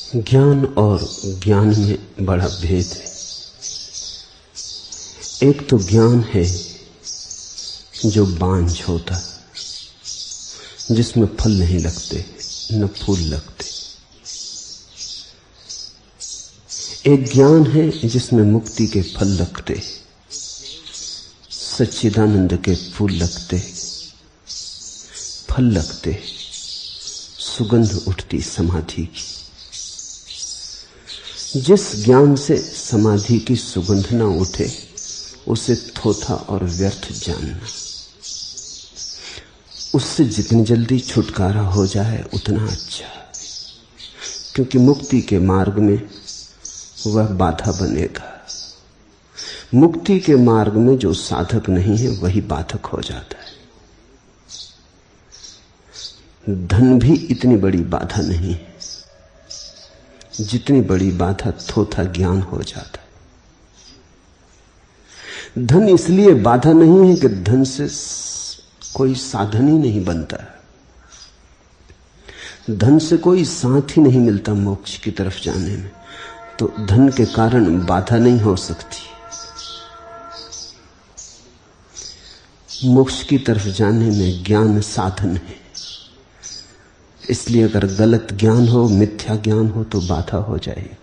ज्ञान और ज्ञान में बड़ा भेद है। एक तो ज्ञान है जो बांझ होता, जिसमें फल नहीं लगते न फूल लगते। एक ज्ञान है जिसमें मुक्ति के फल लगते, सच्चिदानंद के फूल लगते, फल लगते, सुगंध उठती समाधि की। जिस ज्ञान से समाधि की सुगंध न उठे उसे थोथा और व्यर्थ जानना। उससे जितनी जल्दी छुटकारा हो जाए उतना अच्छा, क्योंकि मुक्ति के मार्ग में वह बाधा बनेगा। मुक्ति के मार्ग में जो साधक नहीं है वही बाधक हो जाता है। धन भी इतनी बड़ी बाधा नहीं है जितनी बड़ी बाधा थोथा ज्ञान हो जाता है। धन इसलिए बाधा नहीं है कि धन से कोई साधन ही नहीं बनता, धन से कोई साथ ही नहीं मिलता मोक्ष की तरफ जाने में, तो धन के कारण बाधा नहीं हो सकती। मोक्ष की तरफ जाने में ज्ञान साधन है, इसलिए अगर गलत ज्ञान हो, मिथ्या ज्ञान हो तो बाधा हो जाएगी।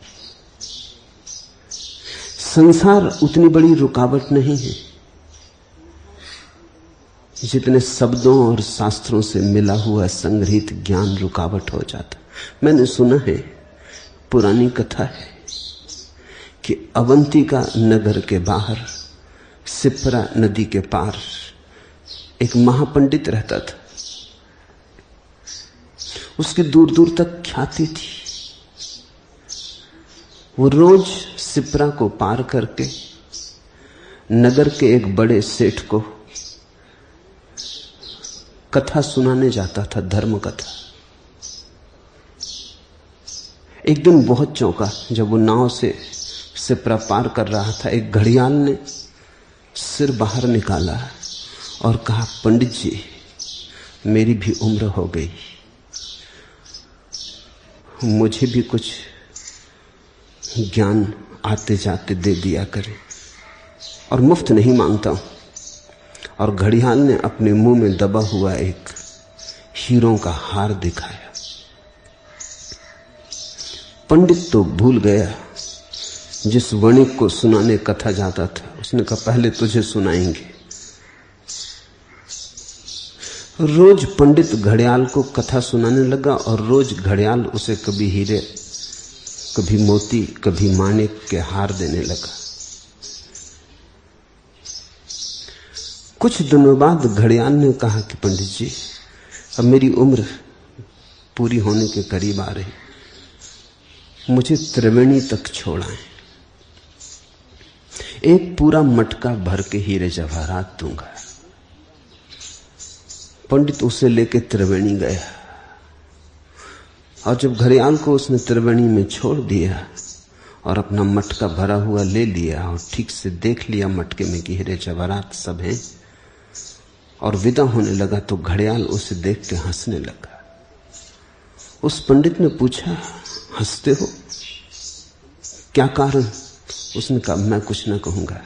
संसार उतनी बड़ी रुकावट नहीं है जितने शब्दों और शास्त्रों से मिला हुआ संग्रहित ज्ञान रुकावट हो जाता। मैंने सुना है, पुरानी कथा है कि अवंतिका नगर के बाहर सिप्रा नदी के पार एक महापंडित रहता था। उसकी दूर दूर तक ख्याति थी। वो रोज सिप्रा को पार करके नगर के एक बड़े सेठ को कथा सुनाने जाता था, धर्म कथा। एक दिन बहुत चौंका जब वो नाव से सिप्रा पार कर रहा था। एक घड़ियाल ने सिर बाहर निकाला और कहा, पंडित जी, मेरी भी उम्र हो गई, मुझे भी कुछ ज्ञान आते जाते दे दिया करे, और मुफ्त नहीं मांगता हूं। और घड़ियाल ने अपने मुंह में दबा हुआ एक हीरों का हार दिखाया। पंडित तो भूल गया, जिस वणिक को सुनाने कथा जाता था उसने कहा, पहले तुझे सुनाएंगे। रोज पंडित घड़ियाल को कथा सुनाने लगा और रोज घड़ियाल उसे कभी हीरे, कभी मोती, कभी माणिक के हार देने लगा। कुछ दिनों बाद घड़ियाल ने कहा कि पंडित जी, अब मेरी उम्र पूरी होने के करीब आ रही, मुझे त्रिवेणी तक छोड़ाएं, एक पूरा मटका भर के हीरे जवाहरात दूंगा। पंडित उसे लेके त्रिवेणी गया, और जब घड़ियाल को उसने त्रिवेणी में छोड़ दिया और अपना मटका भरा हुआ ले लिया और ठीक से देख लिया मटके में कि हीरे जवाहरात सब हैं, और विदा होने लगा, तो घड़ियाल उसे देख के हंसने लगा। उस पंडित ने पूछा, हंसते हो, क्या कारण? उसने कहा, मैं कुछ ना कहूंगा,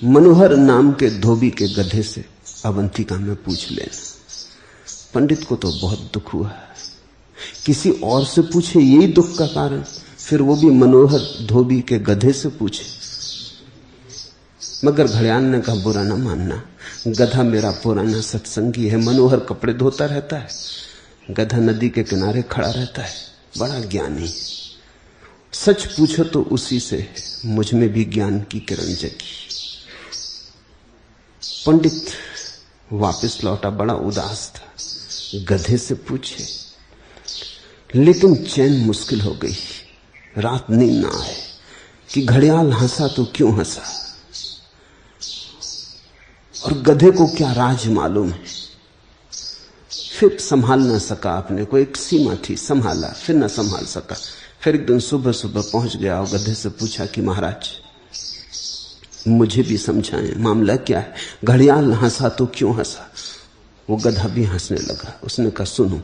मनोहर नाम के धोबी के गधे से अवंतिका में पूछ लेना। पंडित को तो बहुत दुख हुआ, किसी और से पूछे यही दुख का कारण, फिर वो भी मनोहर धोबी के गधे से पूछे। मगर घड़ियाल ने कहा, बुरा ना मानना, गधा मेरा पुराना सत्संगी है, मनोहर कपड़े धोता रहता है, गधा नदी के किनारे खड़ा रहता है, बड़ा ज्ञानी। सच पूछो तो उसी से मुझ में भी ज्ञान की किरण जगी। पंडित वापस लौटा, बड़ा उदास था, गधे से पूछे, लेकिन चैन मुश्किल हो गई। रात नींद ना आए कि घड़ियाल हंसा तो क्यों हंसा, और गधे को क्या राज मालूम है। फिर संभाल ना सका अपने को, एक सीमा थी, संभाला, फिर ना संभाल सका। फिर एक दिन सुबह सुबह पहुंच गया और गधे से पूछा कि महाराज, मुझे भी समझाएं, मामला क्या है? घड़ियाल हंसा तो क्यों हंसा? वो गधा भी हंसने लगा। उसने कहा, सुनो,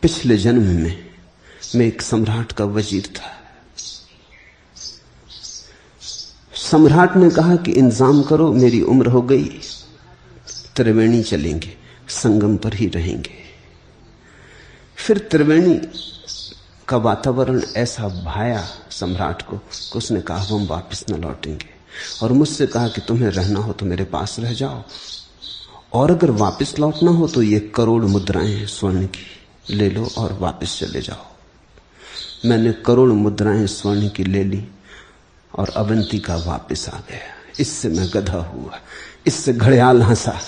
पिछले जन्म में मैं एक सम्राट का वजीर था। सम्राट ने कहा कि इंतजाम करो, मेरी उम्र हो गई, त्रिवेणी चलेंगे, संगम पर ही रहेंगे। फिर त्रिवेणी का वातावरण ऐसा भाया सम्राट को कि उसने कहा हम वापस न लौटेंगे, और मुझसे कहा कि तुम्हें रहना हो तो मेरे पास रह जाओ, और अगर वापस लौटना हो तो ये करोड़ मुद्राएं स्वर्ण की ले लो और वापस चले जाओ। मैंने करोड़ मुद्राएं स्वर्ण की ले ली और अवंतिका वापस आ गया। इससे मैं गधा हुआ, इससे घड़ियाल हंसा।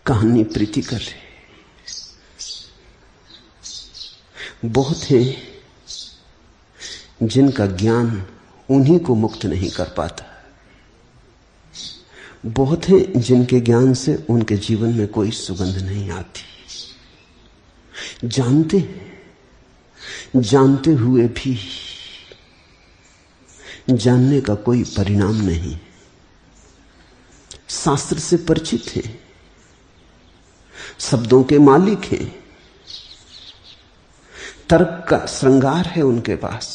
कहानी प्रीति कर रही। बहुत हैं जिनका ज्ञान उन्हीं को मुक्त नहीं कर पाता। बहुत हैं जिनके ज्ञान से उनके जीवन में कोई सुगंध नहीं आती। जानते हुए भी जानने का कोई परिणाम नहीं। शास्त्र से परिचित हैं, शब्दों के मालिक हैं, तर्क का श्रृंगार है उनके पास,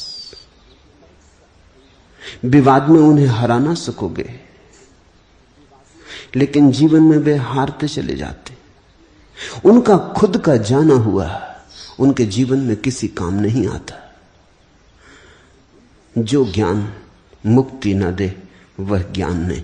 विवाद में उन्हें हरा ना सकोगे, लेकिन जीवन में वे हारते चले जाते। उनका खुद का जाना हुआ उनके जीवन में किसी काम नहीं आता। जो ज्ञान मुक्ति न दे वह ज्ञान नहीं।